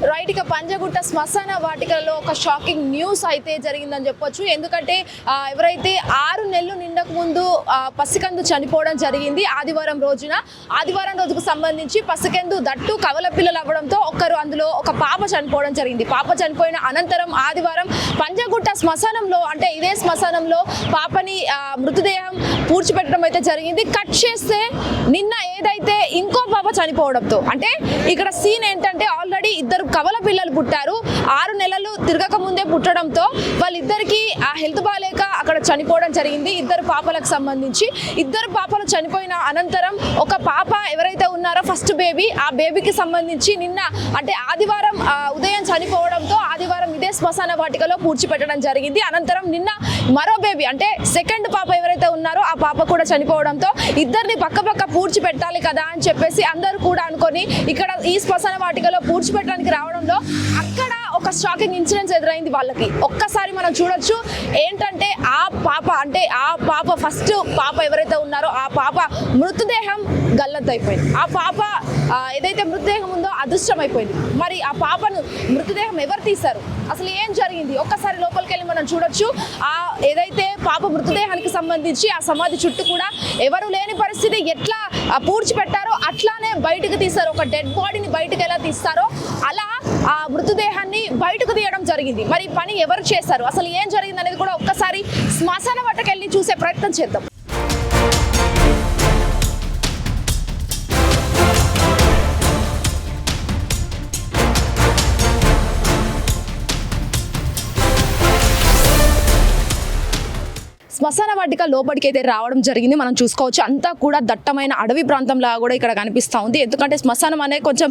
Right, ఇక పంజగుట్ట శ్మశాన వాటికలో ఒక షాకింగ్ న్యూస్ అయితే జరిగిందని చెప్పొచ్చు. ఎందుకంటే ఎవరైతే 6 నెలలు నిండక ముందు పసికందు చనిపోవడం జరిగింది ఆదివారం రోజున. ఆదివారం రోజుకు సంబంధించి పసికందు దట్టు కవల పిల్లలు అవ్వడంతో అందులో ఒక పాప చనిపోవడం జరిగింది. పాప చనిపోయిన అనంతరం ఆదివారం పంజగుట్ట శ్మశానంలో, అంటే ఇదే శ్మశానంలో పాపని మృతదేహం పూడ్చిపెట్టడం అయితే జరిగింది. కట్ చేస్తే నిన్న ఏదైతే ఇంకో పాప చనిపోవడంతో, అంటే ఇక్కడ సీన్ ఏంటంటే ఆల్రెడీ ఇద్దరు కవల పిల్లలు పుట్టారు. 6 నెలలు తిరగక ముందే పుట్టడంతో వాళ్ళిద్దరికి ఆ హెల్త్ బాగాలేక అక్కడ చనిపోవడం జరిగింది. ఇద్దరు పాపలకు సంబంధించి ఇద్దరు పాపలు చనిపోయిన అనంతరం ఒక పాప ఎవరైతే ఉన్నారో ఫస్ట్ బేబీ, ఆ బేబీకి సంబంధించి నిన్న అంటే ఆదివారం ఉదయం చనిపోవడంతో ఆదివారం ఇదే శ్మశాన వాటికలో పూడ్చిపెట్టడం జరిగింది. అనంతరం నిన్న మరో బేబీ అంటే సెకండ్ పాప ఎవరైతే ఉన్నారో ఆ పాప కూడా చనిపోవడంతో ఇద్దరిని పక్క పూడ్చి పెట్టాలి కదా అని చెప్పేసి అందరూ కూడా అనుకొని ఇక్కడ ఈ శ్మశాన వాటికలో పూడ్చిపెట్టడానికి రావడంలో అక్కడ ఒక షాకింగ్ ఇన్సిడెంట్స్ ఎదురైంది వాళ్ళకి. ఒక్కసారి మనం చూడొచ్చు ఏంటంటే ఆ పాప ఫస్ట్ పాప ఎవరైతే ఉన్నారో ఆ పాప మృతదేహం గల్లంతైపోయింది. ఆ పాప ఏదైతే మృతదేహం ఉందో అదృష్టమైపోయింది. మరి ఆ పాపను మృతదేహం ఎవరు తీశారు, అసలు ఏం జరిగింది, ఒక్కసారి లోపలికి వెళ్ళి మనం చూడొచ్చు. ఆ ఏదైతే పాప మృతదేహానికి సంబంధించి ఆ సమాధి చుట్టూ కూడా ఎవరు లేని పరిస్థితి, ఎట్లా పూడ్చిపెట్టారో అట్లానే బయటకు తీశారు. ఒక డెడ్ బాడీని బయటకు ఎలా తీస్తారో అలా ఆ మృతదేహాన్ని బయటకు తీయడం జరిగింది. మరి పని ఎవరు చేశారు, అసలు ఏం జరిగింది అనేది కూడా ఒక్కసారి శ్మశాన వాటికెళ్ళి చూసే ప్రయత్నం చేద్దాం. శ్మశాన వాటిక లోపలికి అయితే రావడం జరిగింది. మనం చూసుకోవచ్చు అంతా కూడా దట్టమైన అడవి ప్రాంతంలా కూడా ఇక్కడ కనిపిస్తూ ఉంది. ఎందుకంటే శ్మశానం అనేది కొంచెం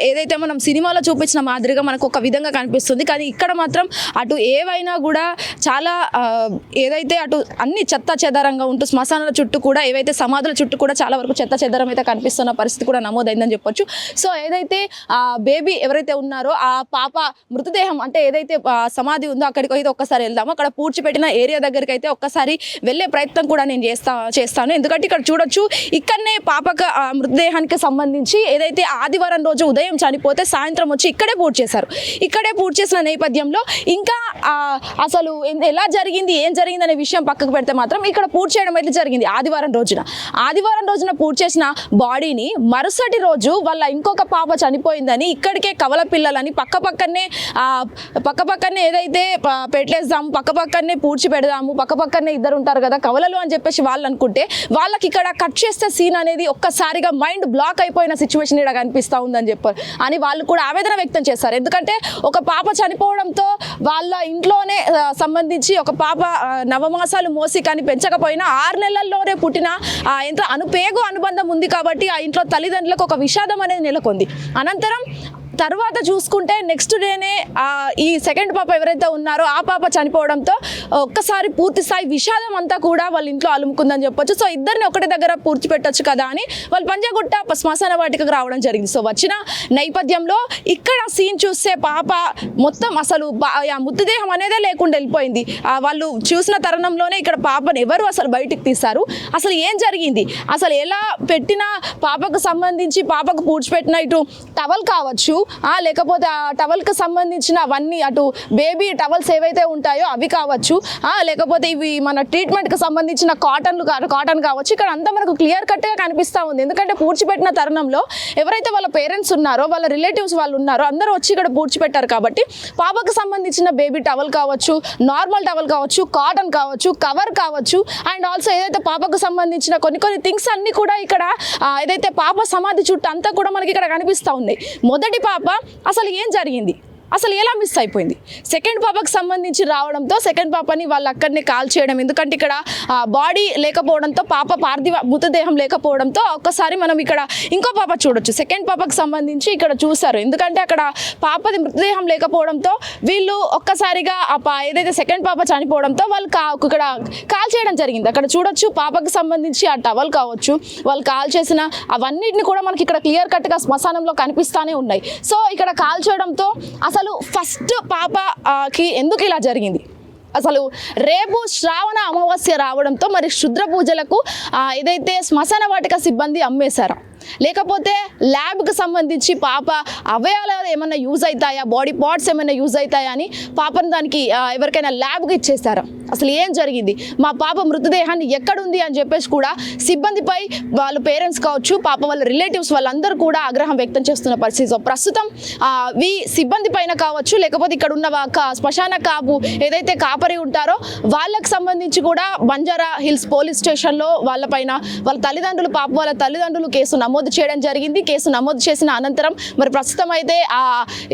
ఏదైతే మనం సినిమాలో చూపించిన మాదిరిగా మనకు ఒక విధంగా కనిపిస్తుంది, కానీ ఇక్కడ మాత్రం అటు ఏవైనా కూడా చాలా ఏదైతే అటు అన్ని చెత్త చెదారంగా ఉంటూ శ్మశానాల చుట్టూ కూడా ఏవైతే సమాధుల చుట్టూ కూడా చాలా వరకు చెత్త చెదారం అయితే కనిపిస్తున్న పరిస్థితి కూడా నమోదైందని చెప్పొచ్చు. సో ఏదైతే బేబీ ఎవరైతే ఉన్నారో ఆ పాప మృతదేహం అంటే ఏదైతే సమాధి ఉందో అక్కడికి అయితే ఒక్కసారి వెళ్దాము. అక్కడ పూడ్చిపెట్టిన ఏరియా దగ్గరికి అయితే ఒక్కసారి వెళ్ళే ప్రయత్నం కూడా నేను చేస్తాను. ఎందుకంటే ఇక్కడ చూడొచ్చు ఇక్కడనే పాపక మృతదేహానికి సంబంధించి ఏదైతే ఆదివారం రోజు ఉదయం చనిపోతే సాయంత్రం వచ్చి ఇక్కడే పూర్తి చేశారు. ఇక్కడే పూర్తి చేసిన నేపథ్యంలో ఇంకా అసలు ఎలా జరిగింది, ఏం జరిగింది అనే విషయం పక్కకు పెడితే మాత్రం ఇక్కడ పూర్తి చేయడం అయితే జరిగింది ఆదివారం రోజున పూర్తి చేసిన బాడీని మరుసటి రోజు వాళ్ళ ఇంకొక పాప చనిపోయిందని ఇక్కడికే కవల పిల్లలని పక్కపక్కనే ఏదైతే పెట్టేద్దాము, పక్కపక్కనే పూడ్చి పెడదాము, పక్కనే ఇద్దరు ఉంటారు కదా కవలలు అని చెప్పేసి వాళ్ళు అనుకుంటే వాళ్ళకి ఇక్కడ కట్ చేస్తే సీన్ అనేది ఒక్కసారిగా మైండ్ బ్లాక్ అయిపోయిన సిచ్యువేషన్ ఇక్కడ కనిపిస్తూ ఉందని చెప్పారు అని వాళ్ళు కూడా ఆవేదన వ్యక్తం చేస్తారు. ఎందుకంటే ఒక పాప చనిపోవడంతో వాళ్ళ ఇంట్లోనే సంబంధించి ఒక పాప నవమాసాలు మోసి కానీ పెంచకపోయినా 6 నెలల్లోనే పుట్టిన ఎంత పేగు అనుబంధం ఉంది కాబట్టి ఆ ఇంట్లో తల్లిదండ్రులకు ఒక విషాదం అనేది నెలకొంది. అనంతరం తర్వాత చూసుకుంటే నెక్స్ట్ డేనే ఈ సెకండ్ పాప ఎవరైతే ఉన్నారో ఆ పాప చనిపోవడంతో ఒక్కసారి పూర్తి స్థాయి విషాదం అంతా కూడా వాళ్ళ ఇంట్లో అలుముకుందని చెప్పొచ్చు. సో ఇద్దరిని ఒకటి దగ్గర పూడ్చిపెట్టొచ్చు కదా అని వాళ్ళు పంజగుట్ట శ్మశాన వాటికకు రావడం జరిగింది. సో వచ్చిన నేపథ్యంలో ఇక్కడ సీన్ చూస్తే పాప మొత్తం అసలు మృతదేహం అనేదే లేకుండా వెళ్ళిపోయింది. వాళ్ళు చూసిన తరుణంలోనే ఇక్కడ పాపను ఎవరు అసలు బయటికి తీశారు, అసలు ఏం జరిగింది, అసలు ఎలా పెట్టిన పాపకు సంబంధించి పాపకు పూడ్చిపెట్టిన ఇటు టవల్ కావచ్చు, లేకపోతే ఆ టవల్కి సంబంధించిన అవన్నీ అటు బేబీ టవల్స్ ఏవైతే ఉంటాయో అవి కావచ్చు, లేకపోతే ఇవి మన ట్రీట్మెంట్కి సంబంధించిన కాటన్ కావచ్చు, ఇక్కడ అంతా మనకు క్లియర్ కట్గా కనిపిస్తూ ఉంది. ఎందుకంటే పూడ్చిపెట్టిన తరుణంలో ఎవరైతే వాళ్ళ పేరెంట్స్ ఉన్నారో వాళ్ళ రిలేటివ్స్ వాళ్ళు ఉన్నారో అందరూ వచ్చి ఇక్కడ పూడ్చిపెట్టారు కాబట్టి పాపకు సంబంధించిన బేబీ టవల్ కావచ్చు, నార్మల్ టవల్ కావచ్చు, కాటన్ కావచ్చు, కవర్ కావచ్చు, అండ్ ఆల్సో ఏదైతే పాపకు సంబంధించిన కొన్ని థింగ్స్ అన్నీ కూడా ఇక్కడ ఏదైతే పాప సమాధి చుట్టూ అంతా కూడా మనకి ఇక్కడ కనిపిస్తూ ఉన్నాయి. మొదటి పాప అసలు ఏం జరిగింది, అసలు ఎలా మిస్ అయిపోయింది, సెకండ్ పాపకు సంబంధించి రావడంతో సెకండ్ పాపని వాళ్ళు అక్కడనే కాల్ చేయడం, ఎందుకంటే ఇక్కడ బాడీ లేకపోవడంతో పాప పార్థివ మృతదేహం లేకపోవడంతో ఒక్కసారి మనం ఇక్కడ ఇంకో పాప చూడొచ్చు. సెకండ్ పాపకు సంబంధించి ఇక్కడ చూశారు, ఎందుకంటే అక్కడ పాపది మృతదేహం లేకపోవడంతో వీళ్ళు ఒక్కసారిగా ఏదైతే సెకండ్ పాప చనిపోవడంతో వాళ్ళు ఇక్కడ కాల్ చేయడం జరిగింది. అక్కడ చూడొచ్చు పాపకు సంబంధించి ఆ టవల్ కావచ్చు, వాళ్ళు కాల్ చేసిన అవన్నిటిని కూడా మనకి ఇక్కడ క్లియర్ కట్గా శ్మశానంలో కనిపిస్తూనే ఉన్నాయి. సో ఇక్కడ కాల్ చేయడంతో అసలు ఫస్ట్ పాపకి ఎందుకు ఇలా జరిగింది, అసలు రేపు శ్రావణ అమావాస్య రావడంతో మరి క్షుద్ర పూజలకు ఏదైతే శ్మశాన వాటిక సిబ్బంది అమ్మేశారో లేకపోతే ల్యాబ్కి సంబంధించి పాప అవయవాలు ఏమైనా యూజ్ అవుతాయా, బాడీ పార్ట్స్ ఏమైనా యూజ్ అవుతాయా అని పాపను దానికి ఎవరికైనా ల్యాబ్కి ఇచ్చేస్తారా? అసలు ఏం జరిగింది, మా పాప మృతదేహాన్ని ఎక్కడుంది అని చెప్పేసి కూడా సిబ్బందిపై వాళ్ళ పేరెంట్స్ కావచ్చు, పాప వాళ్ళ రిలేటివ్స్ వాళ్ళందరూ కూడా ఆగ్రహం వ్యక్తం చేస్తున్న పరిస్థితి. సో ప్రస్తుతం ఈ సిబ్బంది పైన కావచ్చు, లేకపోతే ఇక్కడ ఉన్న శ్మశాన కాపు ఏదైతే కాపరి ఉంటారో వాళ్ళకి సంబంధించి కూడా బంజారా హిల్స్ పోలీస్ స్టేషన్లో వాళ్ళపైన వాళ్ళ తల్లిదండ్రులు, పాప వాళ్ళ తల్లిదండ్రులు కేసు నమోదు చేయడం జరిగింది. కేసు నమోదు చేసిన అనంతరం మరి ప్రస్తుతం అయితే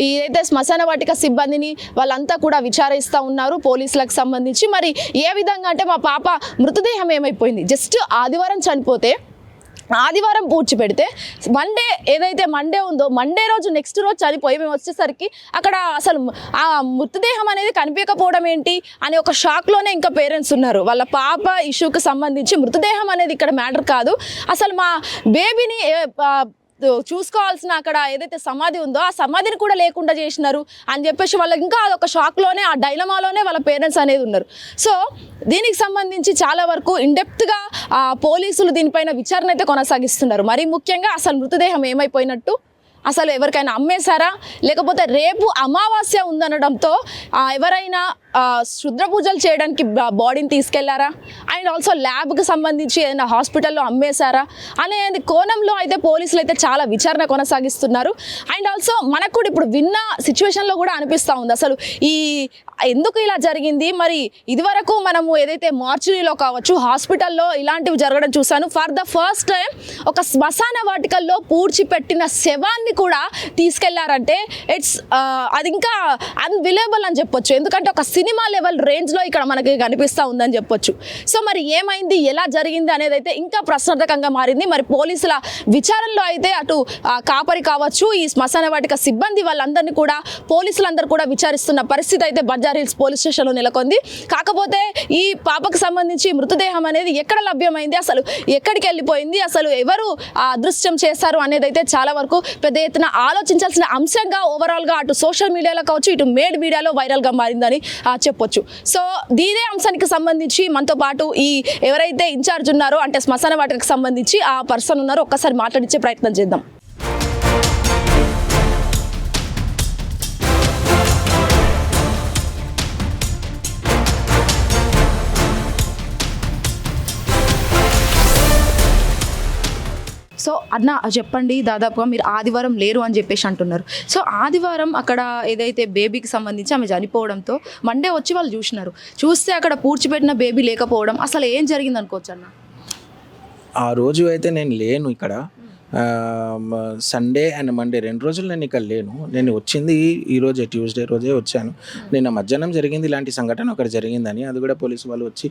ఏదైతే శ్మశాన వాటిక సిబ్బందిని వాళ్ళంతా కూడా విచారిస్తూ ఉన్నారు పోలీసులకు సంబంధించి. మరి ఏ విధంగా అంటే మా పాప మృతదేహం ఏమైపోయింది, జస్ట్ ఆదివారం చనిపోతే ఆదివారం పూడ్చి పెడితే మండే ఏదైతే మండే ఉందో మండే రోజు నెక్స్ట్ రోజు చనిపోయి మేము వచ్చేసరికి అక్కడ అసలు ఆ మృతదేహం అనేది కనిపించకపోవడం ఏంటి అనే ఒక షాక్లోనే ఇంకా పేరెంట్స్ ఉన్నారు. వాళ్ళ పాప ఇష్యూకి సంబంధించి మృతదేహం అనేది ఇక్కడ మ్యాటర్ కాదు, అసలు మా బేబీని చూసుకోవాల్సిన అక్కడ ఏదైతే సమాధి ఉందో ఆ సమాధిని కూడా లేకుండా చేసినారు అని చెప్పేసి వాళ్ళకి ఇంకా అదొక షాక్లోనే, ఆ డైలమాలోనే వాళ్ళ పేరెంట్స్ అనేది ఉన్నారు. సో దీనికి సంబంధించి చాలా వరకు ఇన్డెప్త్గా పోలీసులు దీనిపైన విచారణ అయితే కొనసాగిస్తున్నారు. మరీ ముఖ్యంగా అసలు మృతదేహం ఏమైపోయినట్టు, అసలు ఎవరికైనా అమ్మేశారా, లేకపోతే రేపు అమావాస్య ఉందనడంతో ఎవరైనా శుద్ర పూజలు చేయడానికి బాడీని తీసుకెళ్లారా, అండ్ ఆల్సో ల్యాబ్కి సంబంధించి ఏదైనా హాస్పిటల్లో అమ్మేశారా అనేది కోణంలో అయితే పోలీసులు అయితే చాలా విచారణ కొనసాగిస్తున్నారు. అండ్ ఆల్సో మనకు కూడా ఇప్పుడు విన్న సిచ్యువేషన్లో కూడా అనిపిస్తూ ఉంది అసలు ఎందుకు ఇలా జరిగింది. మరి ఇదివరకు మనము ఏదైతే మార్చురీలో కావచ్చు, హాస్పిటల్లో ఇలాంటివి జరగడం చూసాను. ఫర్ ద ఫస్ట్ టైం ఒక శ్మశాన వాటికల్లో పూడ్చిపెట్టిన శవాన్ని కూడా తీసుకెళ్లారంటే అది ఇంకా అన్విలేబుల్ అని చెప్పొచ్చు. ఎందుకంటే ఒక సినిమా లెవెల్ రేంజ్లో ఇక్కడ మనకి కనిపిస్తూ ఉందని చెప్పొచ్చు. సో మరి ఏమైంది, ఎలా జరిగింది అనేది అయితే ఇంకా ప్రశ్నార్థకంగా మారింది. మరి పోలీసుల విచారణలో అయితే అటు కాపరి కావచ్చు, ఈ శ్మశాన వాటిక సిబ్బంది వాళ్ళందరినీ కూడా పోలీసులందరూ కూడా విచారిస్తున్న పరిస్థితి అయితే బంజారా హిల్స్ పోలీస్ స్టేషన్లో నెలకొంది. కాకపోతే ఈ పాపకు సంబంధించి మృతదేహం అనేది ఎక్కడ లభ్యమైంది, అసలు ఎక్కడికి వెళ్ళిపోయింది, అసలు ఎవరు అదృశ్యం చేశారు అనేది అయితే చాలా వరకు పెద్ద ఎత్తున ఆలోచించాల్సిన అంశంగా ఓవరాల్గా అటు సోషల్ మీడియాలో కావచ్చు, ఇటు మేడ్ మీడియాలో వైరల్గా మారిందని చెప్పొచ్చు. సో ఇదే అంశానికి సంబంధించి మనతో పాటు ఈ ఎవరైతే ఇన్ఛార్జ్ ఉన్నారో అంటే శ్మశాన వాటికకు సంబంధించి ఆ పర్సన్ ఉన్నారో ఒక్కసారి మాట్లాడించే ప్రయత్నం చేద్దాం. సో అన్న చెప్పండి, దాదాపుగా మీరు ఆదివారం లేరు అని చెప్పేసి అంటున్నారు. సో ఆదివారం అక్కడ ఏదైతే బేబీకి సంబంధించి ఆమె చనిపోవడంతో మండే వచ్చి వాళ్ళు చూస్తే అక్కడ పూడ్చిపెట్టిన బేబీ లేకపోవడం, అసలు ఏం జరిగింది అనుకోవచ్చు అన్న? ఆ రోజు అయితే నేను లేను ఇక్కడ. సండే అండ్ మండే 2 రోజులు నేను ఇక్కడ లేను. నేను వచ్చింది ఈరోజే ట్యూస్డే రోజే వచ్చాను. నిన్న మధ్యాహ్నం జరిగింది ఇలాంటి సంఘటన ఒకటి జరిగిందని, అది కూడా పోలీసు వాళ్ళు వచ్చి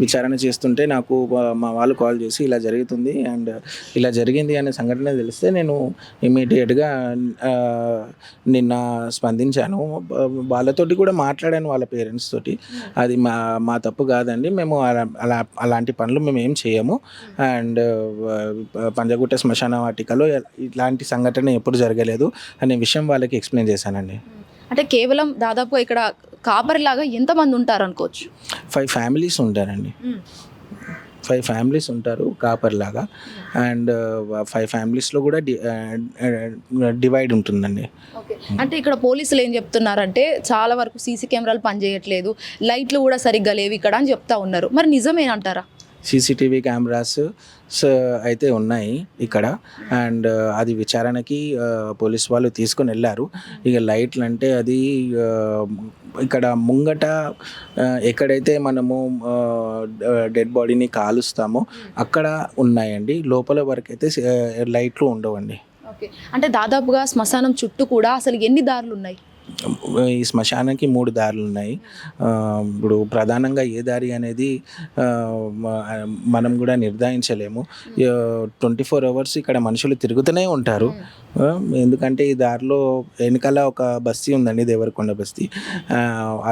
విచారణ చేస్తుంటే నాకు మా వాళ్ళు కాల్ చేసి ఇలా జరుగుతుంది అండ్ ఇలా జరిగింది అనే సంఘటన తెలిస్తే నేను ఇమీడియట్గా నిన్న స్పందించాను. వాళ్ళతోటి కూడా మాట్లాడాను, వాళ్ళ పేరెంట్స్ తోటి. అది మా తప్పు కాదండి, మేము అలాంటి పనులు మేము ఏం చేయము అండ్ పంజగుట్ట శ్మశాన వాటికలో ఇలాంటి సంఘటన ఎప్పుడు జరగలేదు అనే విషయం వాళ్ళకి ఎక్స్ప్లెయిన్ చేశానండి. అంటే కేవలం దాదాపు ఇక్కడ కాపరిలాగా ఎంతమంది ఉంటారు అనుకోవచ్చు? 5 ఫ్యామిలీస్ ఉంటారండి. 5 ఫ్యామిలీస్ ఉంటారు కాపర్లాగా అండ్ 5 ఫ్యామిలీస్లో కూడా డివైడ్ ఉంటుందండి. ఓకే, అంటే ఇక్కడ పోలీసులు ఏం చెప్తున్నారంటే చాలా వరకు సీసీ కెమెరాలు పనిచేయట్లేదు, లైట్లు కూడా సరిగ్గా లేవు ఇక్కడ అని చెప్తా ఉన్నారు. మరి నిజమేనంటారా? సీసీటీవీ కెమెరాస్ అయితే ఉన్నాయి ఇక్కడ అండ్ అది విచారణకి పోలీస్ వాళ్ళు తీసుకొని వెళ్ళారు. ఇక లైట్లు అంటే అది ఇక్కడ ముంగట ఎక్కడైతే మనము డెడ్ బాడీని కాలుస్తామో అక్కడ ఉన్నాయండి, లోపల వరకు అయితే లైట్లు ఉండవండి. ఓకే, అంటే దాదాపుగా శ్మశానం చుట్టూ కూడా అసలు ఎన్ని దారులు ఉన్నాయి? ఈ శ్మశానానికి 3 దారులు ఉన్నాయి. ఇప్పుడు ప్రధానంగా ఏ దారి అనేది మనం కూడా నిర్ధారించలేము. 24 hours ఇక్కడ మనుషులు తిరుగుతూనే ఉంటారు. ఎందుకంటే ఈ దారిలో వెనకాల ఒక బస్తీ ఉందండి, దేవరకొండ బస్తీ.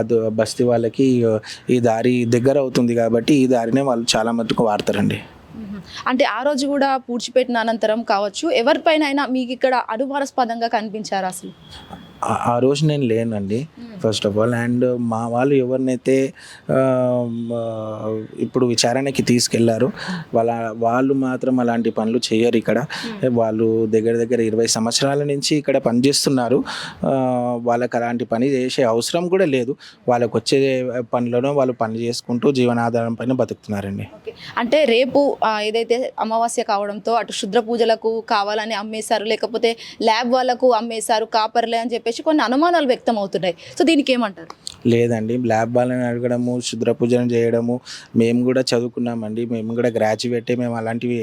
అది బస్తీ వాళ్ళకి ఈ దారి దగ్గర అవుతుంది కాబట్టి ఈ దారినే వాళ్ళు చాలా మటుకు వాడతారండి. అంటే ఆ రోజు కూడా పూడ్చిపెట్టిన అనంతరం కావచ్చు ఎవరిపైన అయినా మీకు ఇక్కడ అనుమానాస్పదంగా కనిపించారు? అసలు ఆ రోజు నేను లేనండి, ఫస్ట్ ఆఫ్ ఆల్. అండ్ మా వాళ్ళు ఎవరినైతే ఆ, ఆ, ఇప్పుడు విచారణకి తీసుకెళ్లారో వాళ్ళు మాత్రం అలాంటి పనులు చేయరు ఇక్కడ. వాళ్ళు దగ్గర దగ్గర 20 సంవత్సరాల నుంచి ఇక్కడ పనిచేస్తున్నారు. వాళ్ళకి అలాంటి పని చేసే అవసరం కూడా లేదు. వాళ్ళకి వచ్చే పనులను వాళ్ళు పని చేసుకుంటూ జీవనాధారం పైన బతుకుతున్నారండి. అంటే రేపు ఏదైతే అమావాస్య కావడంతో అటు శుద్ర పూజలకు కావాలని అమ్మేశారు, లేకపోతే ల్యాబ్ వాళ్ళకు అమ్మేశారు కాపర్లే అని చెప్పేసి కొన్ని అనుమానాలు వ్యక్తం అవుతున్నాయి. సో దీనికి ఏమంటారు? లేదండి, ల్యాబ్ వాళ్ళని అడగడము, శుద్ర పూజన చేయడము, మేము కూడా చదువుకున్నామండి, మేము కూడా గ్రాడ్యుయేటే, మేము అలాంటివి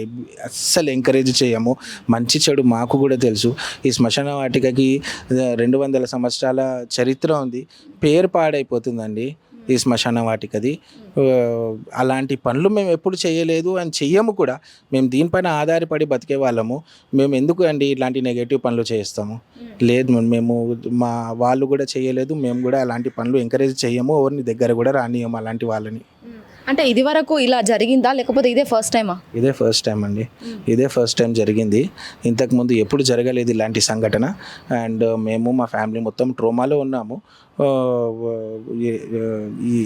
అస్సలు ఎంకరేజ్ చేయము. మంచి చెడు మాకు కూడా తెలుసు. ఈ శ్మశాన వాటికకి 200 సంవత్సరాల చరిత్ర ఉంది. పేరు పాడైపోతుందండి ఈ శ్మశాన వాటికది. అలాంటి పనులు మేము ఎప్పుడు చేయలేదు అని చెయ్యము కూడా. మేము దీనిపైన ఆధారపడి బతికే వాళ్ళము. మేము ఎందుకు అండి ఇలాంటి నెగటివ్ పనులు చేస్తాము? లేదు, మేము మా వాళ్ళు కూడా చేయలేదు, మేము కూడా అలాంటి పనులు ఎంకరేజ్ చేయము. ఎవరిని దగ్గర కూడా రానియము అలాంటి వాళ్ళని. అంటే ఇది వరకు ఇలా జరిగిందా, లేకపోతే ఇదే ఫస్ట్ టైమా? ఇదే ఫస్ట్ టైం అండి, ఇదే ఫస్ట్ టైం జరిగింది. ఇంతకుముందు ఎప్పుడు జరగలేదు ఇలాంటి సంఘటన. అండ్ మేము మా ఫ్యామిలీ మొత్తం ట్రోమాలో ఉన్నాము.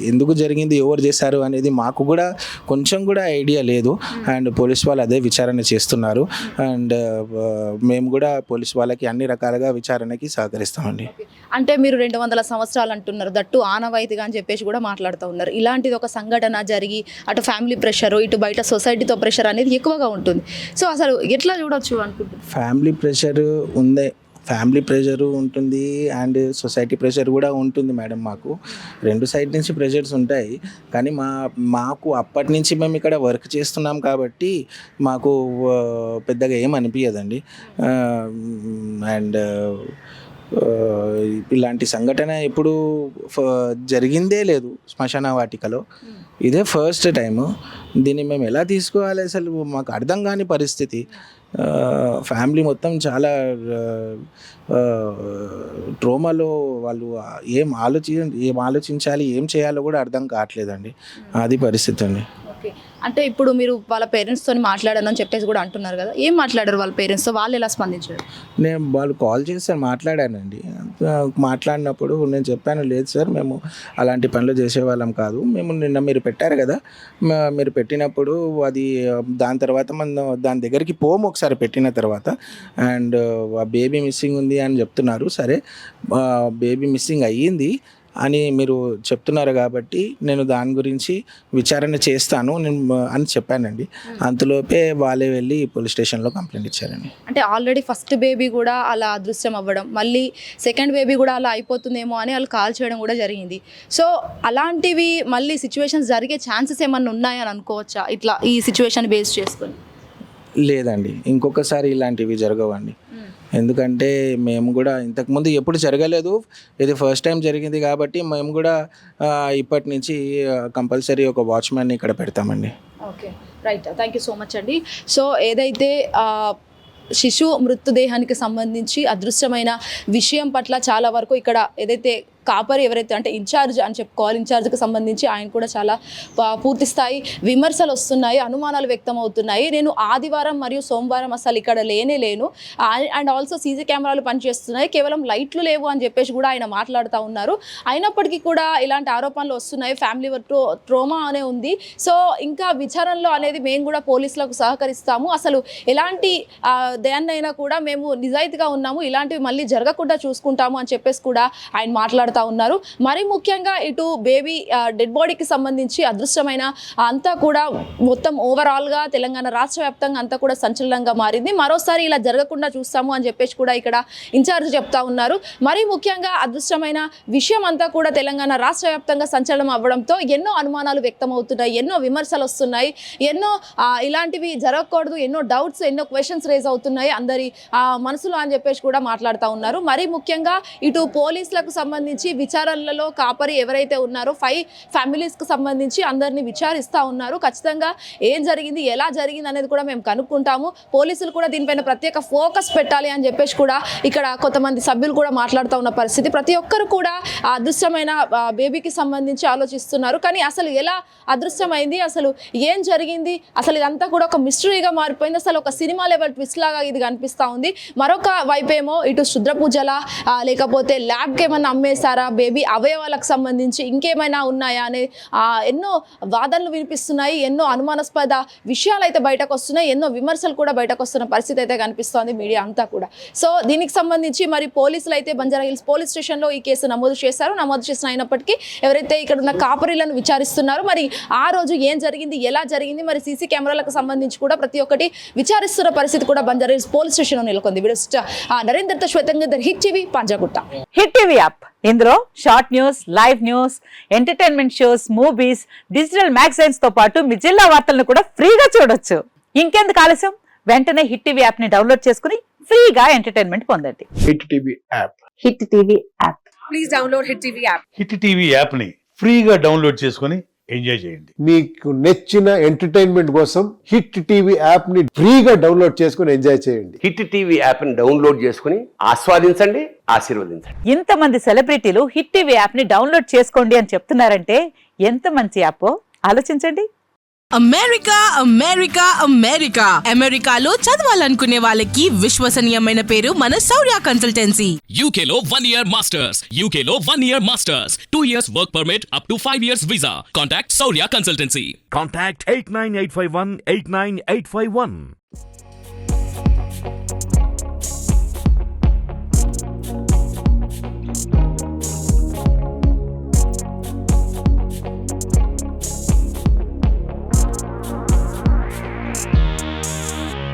ఎందుకు జరిగింది, ఎవరు చేశారు అనేది మాకు కూడా కొంచెం కూడా ఐడియా లేదు. అండ్ పోలీస్ వాళ్ళు అదే విచారణ చేస్తున్నారు. అండ్ మేము కూడా పోలీస్ వాళ్ళకి అన్ని రకాలుగా విచారణకి సహకరిస్తామండి. అంటే మీరు 200 సంవత్సరాలు అంటున్నారు, దట్టు ఆనవాయితీగా అని చెప్పేసి కూడా మాట్లాడుతూ ఉన్నారు. ఇలాంటిది ఒక సంఘటన జరిగి అటు ఫ్యామిలీ ప్రెషర్, ఇటు బయట సొసైటీతో ప్రెషర్ అనేది ఎక్కువగా ఉంటుంది. సో అసలు ఎట్లా చూడొచ్చు అనుకుంటున్నారు? ఫ్యామిలీ ప్రెషర్ ఉందే, ఫ్యామిలీ ప్రెషరు ఉంటుంది అండ్ సొసైటీ ప్రెషర్ కూడా ఉంటుంది మేడం. మాకు 2 సైడ్ నుంచి ప్రెషర్స్ ఉంటాయి. కానీ మాకు అప్పటి నుంచి మేము ఇక్కడ వర్క్ చేస్తున్నాం కాబట్టి మాకు పెద్దగా ఏం అనిపించదండి. అండ్ ఇలాంటి సంఘటన ఎప్పుడు జరిగిందే లేదు శ్మశాన వాటికలో. ఇదే ఫస్ట్ టైము. దీన్ని మేము ఎలా తీసుకోవాలి అసలు మాకు అర్థం కాని పరిస్థితి. ఫ్యామిలీ మొత్తం చాలా ట్రోమాలో. వాళ్ళు ఏం ఆలోచించాలి, ఏం చేయాలో కూడా అర్థం కావట్లేదండి. అది పరిస్థితి అండి. అంటే ఇప్పుడు మీరు వాళ్ళ పేరెంట్స్తో మాట్లాడాను అని చెప్పేసి కూడా అంటున్నారు కదా, ఏం మాట్లాడారు వాళ్ళ పేరెంట్స్తో? వాళ్ళు ఎలా స్పందించారు? వాళ్ళు కాల్ చేసి మాట్లాడానండి. మాట్లాడినప్పుడు నేను చెప్పాను, లేదు సార్ మేము అలాంటి పనులు చేసేవాళ్ళం కాదు. మేము నిన్న మీరు పెట్టారు కదా, మీరు పెట్టినప్పుడు అది దాని తర్వాత మనం దాని దగ్గరికి పోము ఒకసారి పెట్టిన తర్వాత. అండ్ బేబీ మిస్సింగ్ ఉంది అని చెప్తున్నారు. సరే, బేబీ మిస్సింగ్ అయ్యింది అని మీరు చెప్తున్నారు కాబట్టి నేను దాని గురించి విచారణ చేస్తాను అని చెప్పానండి. అంతలోపే వాళ్ళే వెళ్ళి పోలీస్ స్టేషన్లో కంప్లైంట్ ఇచ్చారండి. అంటే ఆల్రెడీ ఫస్ట్ బేబీ కూడా అలా అదృశ్యం అవ్వడం, మళ్ళీ సెకండ్ బేబీ కూడా అలా అయిపోతుందేమో అని వాళ్ళు కాల్ చేయడం కూడా జరిగింది. సో అలాంటివి మళ్ళీ సిచ్యువేషన్స్ జరిగే ఛాన్సెస్ ఏమన్నా ఉన్నాయని అనుకోవచ్చా ఇట్లా ఈ సిచ్యువేషన్ బేస్ చేసుకొని? లేదండి, ఇంకొకసారి ఇలాంటివి జరగవండి. ఎందుకంటే మేము కూడా ఇంతకుముందు ఎప్పుడు జరగలేదు, ఇది ఫస్ట్ టైం జరిగింది కాబట్టి మేము కూడా ఇప్పటి నుంచి కంపల్సరీ ఒక వాచ్మ్యాన్ని ఇక్కడ పెడతామండి. Okay, right, thank you so much అండి. సో ఏదైతే శిశువు మృతదేహానికి సంబంధించి అదృశ్యమైన విషయం పట్ల చాలా వరకు ఇక్కడ ఏదైతే కాపరి ఎవరైతే అంటే ఇన్ఛార్జ్ అని చెప్పుకోవాలి, ఇన్ఛార్జ్కి సంబంధించి ఆయన కూడా చాలా పూర్తి స్థాయి విమర్శలు వస్తున్నాయి, అనుమానాలు వ్యక్తం అవుతున్నాయి. నేను ఆదివారం మరియు సోమవారం అసలు ఇక్కడ లేను, అండ్ ఆల్సో సీసీ కెమెరాలు పనిచేస్తున్నాయి, కేవలం లైట్లు లేవు అని చెప్పేసి కూడా ఆయన మాట్లాడుతూ ఉన్నారు. అయినప్పటికీ కూడా ఇలాంటి ఆరోపణలు వస్తున్నాయి, ఫ్యామిలీ ట్రోమా అనే ఉంది. సో ఇంకా విచారణలో అనేది మేము కూడా పోలీసులకు సహకరిస్తాము, అసలు ఎలాంటి దేన్నైనా కూడా మేము నిజాయితీగా ఉన్నాము, ఇలాంటివి మళ్ళీ జరగకుండా చూసుకుంటాము అని చెప్పేసి కూడా ఆయన మాట్లాడుతూ ఉన్నారు. మరి ముఖ్యంగా ఇటు బేబీ డెడ్ బాడీకి సంబంధించి అదృశ్యమైన అంతా కూడా మొత్తం ఓవరాల్గా తెలంగాణ రాష్ట్ర వ్యాప్తంగా అంతా కూడా సంచలనంగా మారింది. మరోసారి ఇలా జరగకుండా చూస్తాము అని చెప్పేసి కూడా ఇక్కడ ఇన్ఛార్జ్ చెప్తా ఉన్నారు. మరి ముఖ్యంగా అదృశ్యమైన విషయం అంతా కూడా తెలంగాణ రాష్ట్ర వ్యాప్తంగా సంచలనం అవ్వడంతో ఎన్నో అనుమానాలు వ్యక్తం అవుతున్నాయి, ఎన్నో విమర్శలు వస్తున్నాయి, ఎన్నో ఇలాంటివి జరగకూడదు, ఎన్నో డౌట్స్, ఎన్నో క్వశ్చన్స్ రేజ్ అవుతున్నాయి అందరి మనసులో అని చెప్పేసి కూడా మాట్లాడుతూ ఉన్నారు. మరి ముఖ్యంగా ఇటు పోలీసులకు సంబంధించి విచారణలలో కాపరి ఎవరైతే ఉన్నారో 5 ఫ్యామిలీస్కి సంబంధించి అందరినీ విచారిస్తూ ఉన్నారు. ఖచ్చితంగా ఏం జరిగింది, ఎలా జరిగింది అనేది కూడా మేము కనుక్కుంటాము. పోలీసులు కూడా దీనిపైన ప్రత్యేక ఫోకస్ పెట్టాలి అని చెప్పేసి కూడా ఇక్కడ కొంతమంది సభ్యులు కూడా మాట్లాడుతూ ఉన్న పరిస్థితి. ప్రతి ఒక్కరు కూడా అదృశ్యమైన బేబీకి సంబంధించి ఆలోచిస్తున్నారు. కానీ అసలు ఎలా అదృశ్యమైంది, అసలు ఏం జరిగింది, అసలు ఇదంతా కూడా ఒక మిస్టరీగా మారిపోయింది. అసలు ఒక సినిమా లెవెల్ ట్విస్ట్ లాగా ఇది కనిపిస్తూ ఉంది. మరొక వైపేమో ఇటు శుద్ర పూజల లేకపోతే ల్యాబ్కి ఏమన్నా అమ్మేశారు, చేశారా, బేబీ అవయవాలకు సంబంధించి ఇంకేమైనా ఉన్నాయా అనే ఎన్నో వాదనలు వినిపిస్తున్నాయి, ఎన్నో అనుమానాస్పద విషయాలు అయితే బయటకు వస్తున్నాయి, ఎన్నో విమర్శలు కూడా బయటకు వస్తున్న పరిస్థితి అయితే కనిపిస్తోంది మీడియా అంతా కూడా. సో దీనికి సంబంధించి మరి పోలీసులు అయితే బంజారా హిల్స్ పోలీస్ స్టేషన్లో ఈ కేసు నమోదు చేసిన అయినప్పటికీ ఎవరైతే ఇక్కడ ఉన్న కాపరీలను విచారిస్తున్నారో మరి ఆ రోజు ఏం జరిగింది, ఎలా జరిగింది, మరి సీసీ కెమెరాలకు సంబంధించి కూడా ప్రతి ఒక్కటి విచారిస్తున్న పరిస్థితి కూడా బంజారా హిల్స్ పోలీస్ స్టేషన్లో నెలకొంది. నరేందర్తో శ్వేతంగా hit TV Panjagutta. Hit TV app ఇందులో short news, live news, entertainment shows, movies, digital magazines తో పాటు మీ జిల్లా వార్తలను కూడా ఫ్రీగా చూడొచ్చు. ఇంకెందుకు ఆలస్యం, వెంటనే హిట్ టీవీ యాప్ ని డౌన్లోడ్ చేసుకుని ఫ్రీగా ఎంటర్టైన్మెంట్ పొందండి. Hit TV app. Hit TV app. Please download hit TV app. Hit TV app ని ఫ్రీగా డౌన్లోడ్ చేసుకొని ఎంజాయ్ చేయండి. మీకు నచ్చిన ఎంటర్టైన్మెంట్ కోసం హిట్ టీవీ యాప్ ని ఫ్రీగా డౌన్లోడ్ చేసుకుని ఎంజాయ్ చేయండి. హిట్ టీవీ యాప్ ని డౌన్లోడ్ చేసుకుని ఆస్వాదించండి, ఆశీర్వదించండి. ఇంతమంది సెలబ్రిటీలు హిట్ టీవీ యాప్ ని డౌన్లోడ్ చేసుకోండి అని చెప్తున్నారంటే ఎంత మంచి యాప్ ఆలోచించండి. అమెరికా అమెరికా అమెరికా అమెరికాలో చదవాలనుకునే వాళ్ళకి విశ్వసనీయమైన పేరు మన శౌర్య కన్సల్టెన్సీ. UK లో 1 year masters, UK లో 1 year masters, 2 years work permit up to 5 years visa. Contact Saurya Consultancy. Contact 89851 89851.